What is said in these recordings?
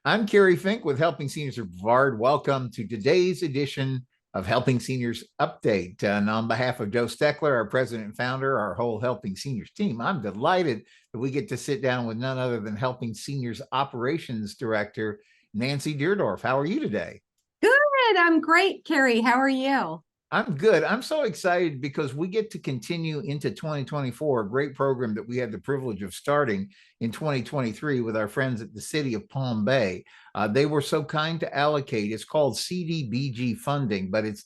I'm Kerry Fink with Helping Seniors of Brevard. Welcome to today's edition of Helping Seniors Update. And on behalf of Joe Steckler, our president and founder, our whole Helping Seniors team, I'm delighted that we get to sit down with none other than Helping Seniors Operations Director Nancy Deardorff. How are you today? Good. I'm great, Kerry. How are you? I'm good. I'm so excited because we get to continue into 2024, a great program that we had the privilege of starting in 2023 with our friends at the City of Palm Bay. They were so kind to allocate, it's called CDBG funding, but it's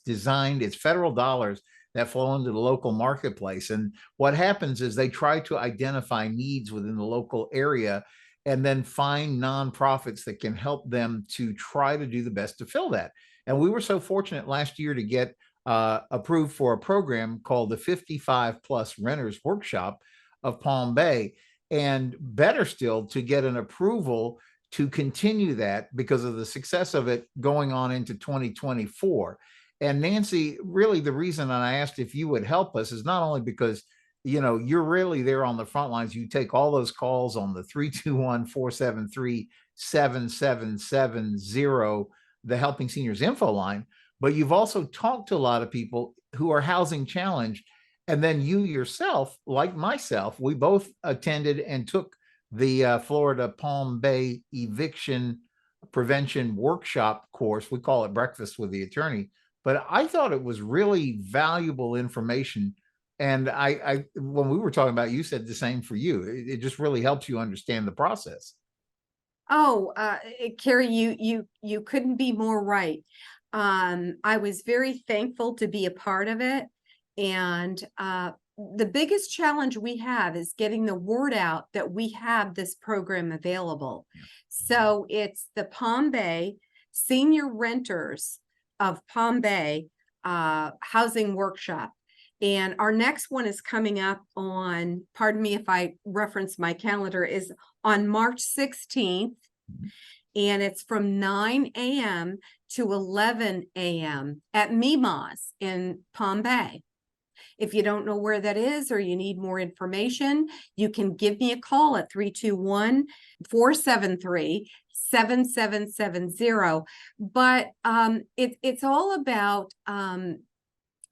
federal dollars that flow into the local marketplace. And what happens is they try to identify needs within the local area and then find nonprofits that can help them to try to do the best to fill that. And we were so fortunate last year to get approved for a program called the 55 Plus Renters Workshop of Palm Bay. And better still, to get an approval to continue that because of the success of it going on into 2024. And Nancy, really the reason I asked if you would help us is not only because you're really there on the front lines. You take all those calls on the 321-473-7770, the Helping Seniors info line, but you've also talked to a lot of people who are housing challenged. And then you yourself, like myself, we both attended and took the Florida Palm Bay eviction prevention workshop course. We call it Breakfast with the Attorney, but I thought it was really valuable information. And when we were talking about it, you said the same for you. It just really helps you understand the process. Oh, Kerry, you couldn't be more right. I was very thankful to be a part of it. And the biggest challenge we have is getting the word out that we have this program available. Yeah. So it's the Palm Bay Senior Renters of Palm Bay Housing Workshop. And our next one is coming up on, pardon me if I reference my calendar, is on March 16th. Mhm. And it's from 9 a.m. to 11 a.m. at Memaw's in Palm Bay. If you don't know where that is or you need more information, you can give me a call at 321-473-7770. But it's all about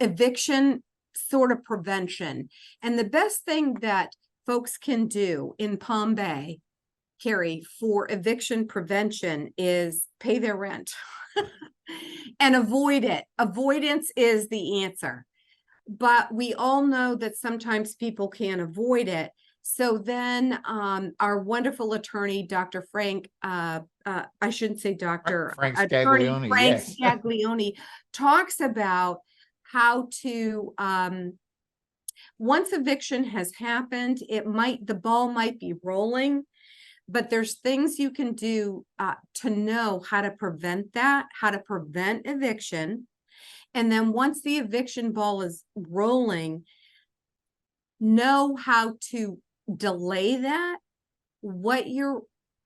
eviction sort of prevention. And the best thing that folks can do in Palm Bay, Kerry, for eviction prevention is pay their rent and avoid it. Avoidance is the answer. But we all know that sometimes people can't avoid it. So then our wonderful attorney, Dr. Frank, I shouldn't say doctor, Frank attorney Scaglione, Frank yes. Scaglione talks about how to, once eviction has happened, the ball might be rolling, but there's things you can do to know how to prevent that, how to prevent eviction. And then once the eviction ball is rolling, know how to delay that, what your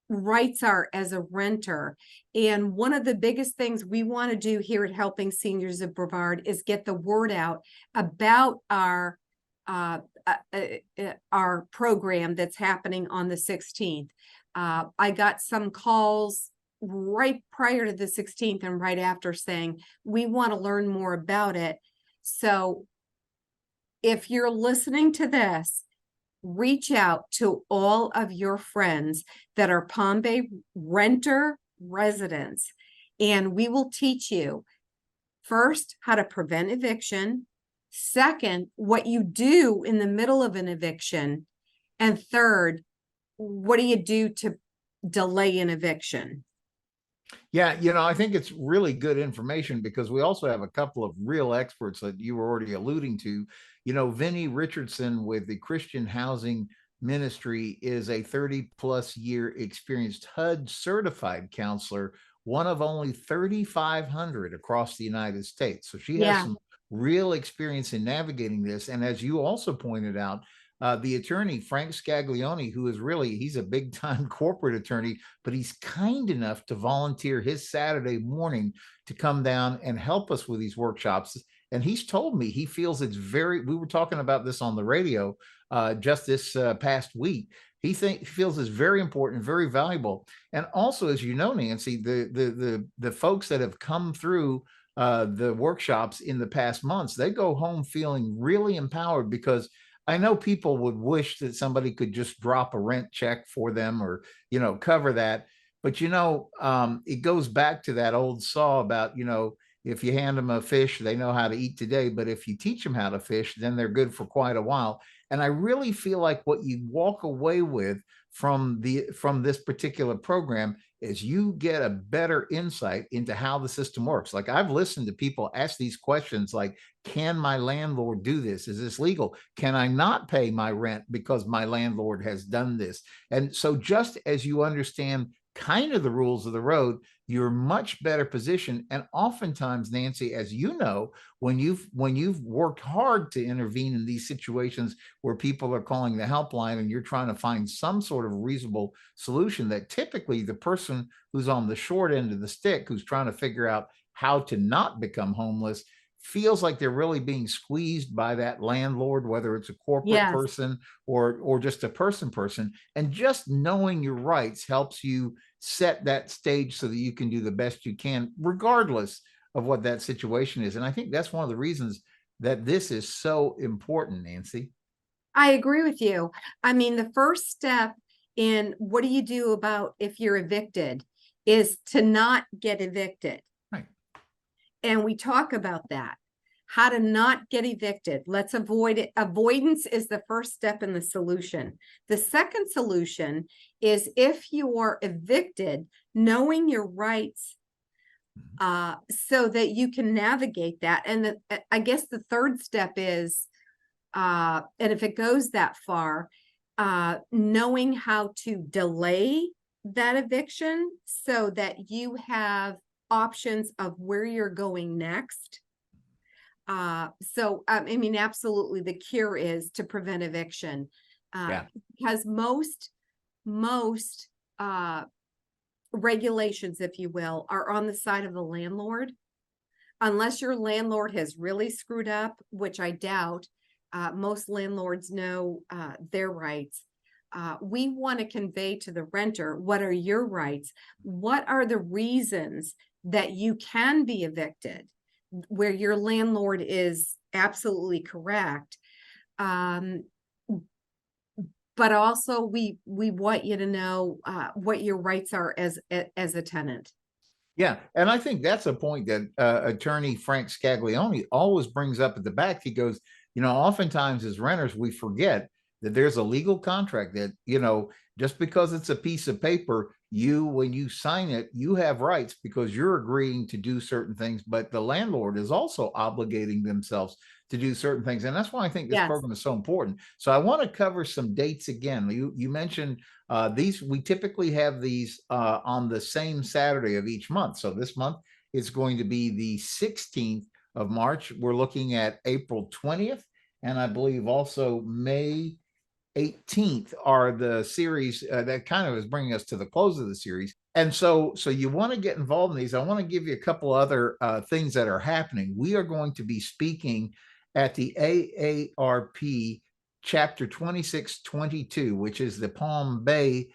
rights are as a renter. And one of the biggest things we want to do here at Helping Seniors of Brevard is get the word out about our program that's happening on the 16th. I got some calls right prior to the 16th and right after saying, we want to learn more about it. So if you're listening to this, reach out to all of your friends that are Palm Bay renter residents, and we will teach you first how to prevent eviction, second, what you do in the middle of an eviction, and third, what do you do to delay an eviction? Yeah, I think it's really good information because we also have a couple of real experts that you were already alluding to. Vinnie Richardson with the Christian Housing Ministry is a 30 plus year experienced HUD certified counselor, one of only 3,500 across the United States. So she has some real experience in navigating this. And as you also pointed out, the attorney, Frank Scaglione, he's a big time corporate attorney, but he's kind enough to volunteer his Saturday morning to come down and help us with these workshops. And he's told me he feels we were talking about this on the radio just this past week. he feels is very important, very valuable. And also, as you know, Nancy, the folks that have come through the workshops in the past months, they go home feeling really empowered, because I know people would wish that somebody could just drop a rent check for them, or, cover that. But, it goes back to that old saw about, if you hand them a fish, they know how to eat today. But if you teach them how to fish, then they're good for quite a while. And I really feel like what you walk away with from this particular program is you get a better insight into how the system works. Like, I've listened to people ask these questions like, can my landlord do this? Is this legal? Can I not pay my rent because my landlord has done this? And so just as you understand kind of the rules of the road, you're much better positioned. And oftentimes, Nancy, as you know, when you've worked hard to intervene in these situations where people are calling the helpline and you're trying to find some sort of reasonable solution, that typically the person who's on the short end of the stick, who's trying to figure out how to not become homeless, feels like they're really being squeezed by that landlord, whether it's a corporate Yes. person or just a person. And just knowing your rights helps you set that stage so that you can do the best you can, regardless of what that situation is. And I think that's one of the reasons that this is so important, Nancy. I agree with you. I mean, the first step in what do you do about if you're evicted is to not get evicted. Right. And we talk about that, how to not get evicted. Let's avoid it. Avoidance is the first step in the solution. The second solution is, if you are evicted, knowing your rights so that you can navigate that. And I guess the third step is, and if it goes that far, knowing how to delay that eviction so that you have options of where you're going next. So I mean, absolutely, the cure is to prevent eviction, because most regulations, if you will, are on the side of the landlord, unless your landlord has really screwed up, which I doubt. Most landlords know their rights. We want to convey to the renter, what are your rights? What are the reasons that you can be evicted, where your landlord is absolutely correct? But also we want you to know what your rights are as a tenant. Yeah, and I think that's a point that attorney Frank Scaglione always brings up at the back. He goes, oftentimes as renters, we forget that there's a legal contract that, just because it's a piece of paper, when you sign it, you have rights because you're agreeing to do certain things, but the landlord is also obligating themselves to do certain things. And that's why I think this Yes. program is so important. So I want to cover some dates again. You mentioned we typically have these on the same Saturday of each month. So this month it's going to be the 16th of March. We're looking at April 20th, and I believe also May 18th are the series that kind of is bringing us to the close of the series. And so you want to get involved in these. I want to give you a couple other things that are happening. We are going to be speaking at the AARP chapter 2622, which is the Palm Bay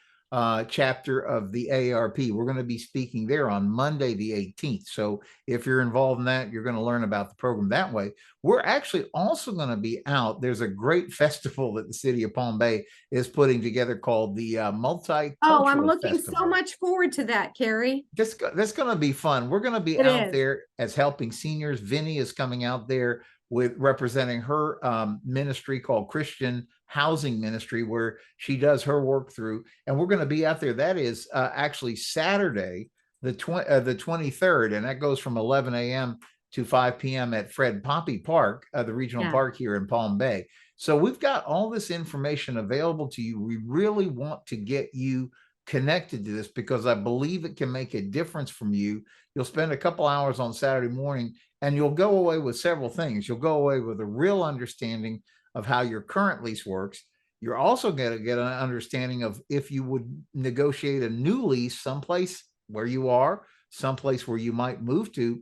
chapter of the AARP. We're going to be speaking there on Monday, the 18th. So if you're involved in that, you're going to learn about the program that way. We're actually also going to be out. There's a great festival that the city of Palm Bay is putting together called the Multicultural Oh, I'm looking Festival. so much forward to that, Kerry. That's going to be fun. We're going to be out there as helping seniors. Vinny is coming out there with representing her ministry called Christian Housing Ministry, where she does her work through. And we're going to be out there. That is actually Saturday, the 23rd, and that goes from 11 a.m. to 5 p.m. at Fred Poppy Park, the regional park here in Palm Bay. So we've got all this information available to you. We really want to get you connected to this because I believe it can make a difference from you. You'll spend a couple hours on Saturday morning and you'll go away with several things. You'll go away with a real understanding of how your current lease works. You're also going to get an understanding of if you would negotiate a new lease someplace where you are, someplace where you might move to.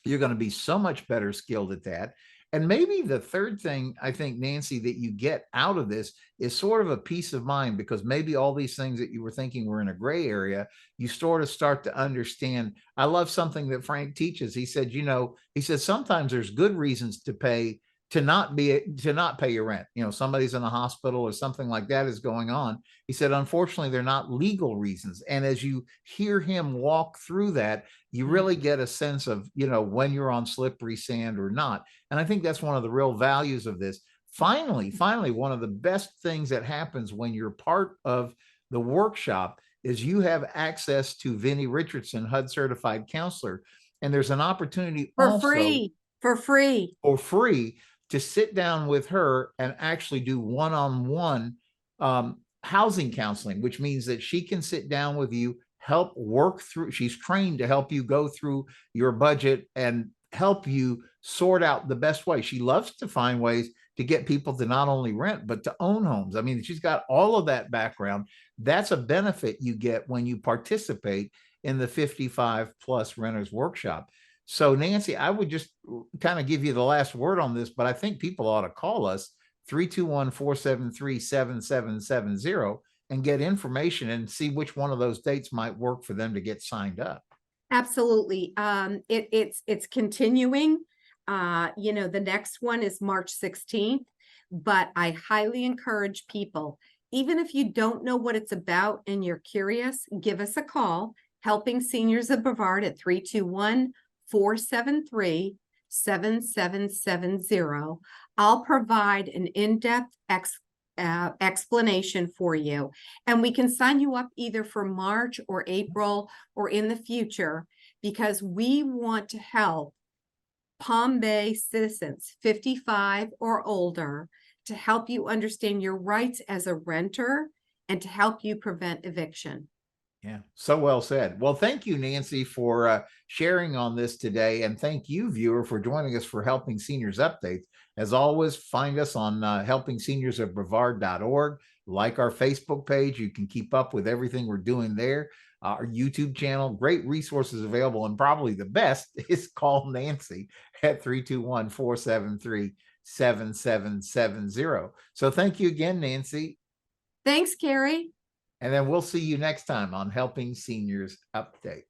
You're going to be so much better skilled at that. And maybe the third thing I think, Nancy, that you get out of this is sort of a peace of mind, because maybe all these things that you were thinking were in a gray area, you sort of start to understand. I love something that Frank teaches. He said, he said sometimes there's good reasons to not pay your rent. Somebody's in a hospital or something like that is going on. He said, unfortunately, they're not legal reasons. And as you hear him walk through that, you really get a sense of, when you're on slippery sand or not. And I think that's one of the real values of this. Finally, one of the best things that happens when you're part of the workshop is you have access to Vinnie Richardson, HUD certified counselor. And there's an opportunity For free, for free. For free to sit down with her and actually do one-on-one housing counseling, which means that she can sit down with you, help work through. She's trained to help you go through your budget and help you sort out the best way. She loves to find ways to get people to not only rent, but to own homes. I mean, she's got all of that background. That's a benefit you get when you participate in the 55 plus renters workshop. So Nancy, I would just kind of give you the last word on this, but I think people ought to call us 321-473-7770 and get information and see which one of those dates might work for them to get signed up. Absolutely. It's continuing. The next one is March 16th, but I highly encourage people, even if you don't know what it's about and you're curious, give us a call. Helping Seniors of Brevard at 321-473-7770. I'll provide an in-depth explanation for you, and we can sign you up either for March or April or in the future, because we want to help Palm Bay citizens 55 or older, to help you understand your rights as a renter and to help you prevent eviction. Yeah, so well said. Well, thank you, Nancy, for sharing on this today. And thank you, viewer, for joining us for Helping Seniors Updates. As always, find us on helpingseniors@brevard.org. Like our Facebook page. You can keep up with everything we're doing there. Our YouTube channel, great resources available. And probably the best is call Nancy at 321-473-7770. So thank you again, Nancy. Thanks, Kerry. And then we'll see you next time on Helping Seniors Update.